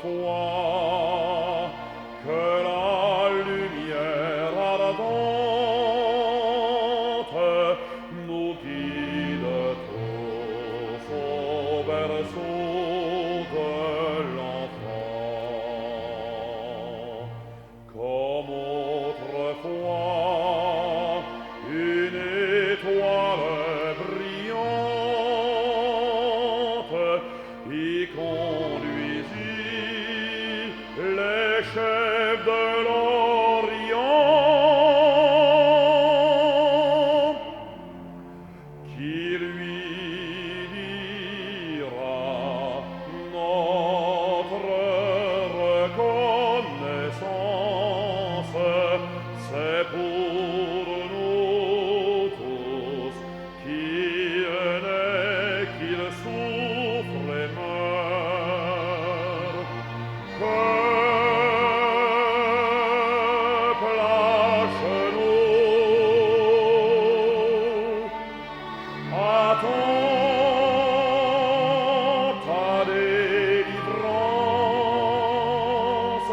autrefois que la lumière ardente nous guide tous au berceau de l'enfant. Comme autrefois, une étoile brillante y conduisit les chefs de l'Orient, qui lui dira notre reconnaissance. C'est pour nous tous qu'il naît, qu'il souffre et meurt. Peuple à genoux, attends ta délivrance.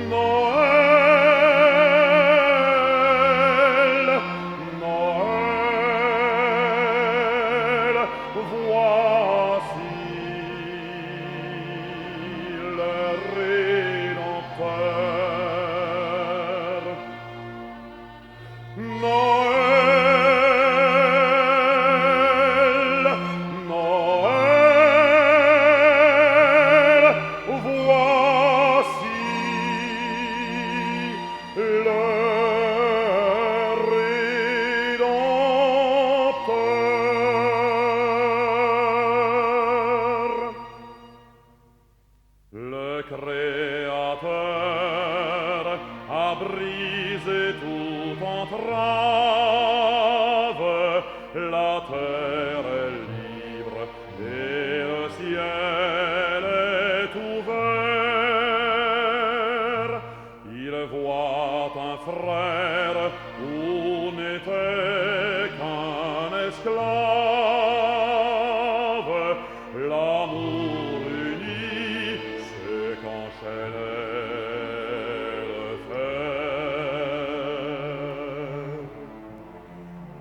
Noël, Noël, voici le Rédempteur. Noël, Noël, voici le Rédempteur. Le Créateur a brisé toute entrave, la terre est libre et le ciel est ouvert. Il voit un frère où n'était qu'un esclave. L'amour uni se qu'enchaînait le fer.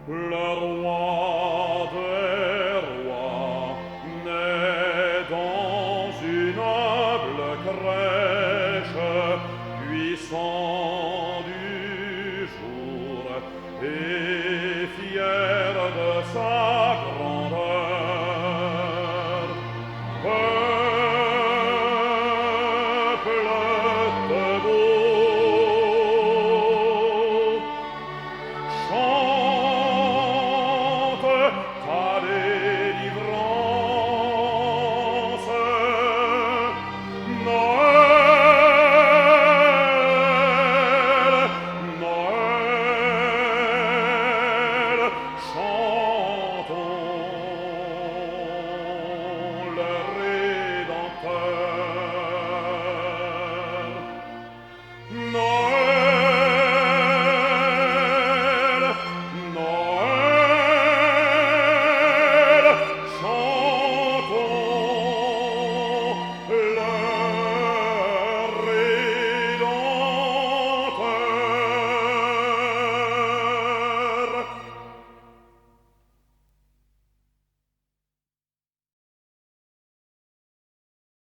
Le roi des rois naît dans une humble crèche, puissant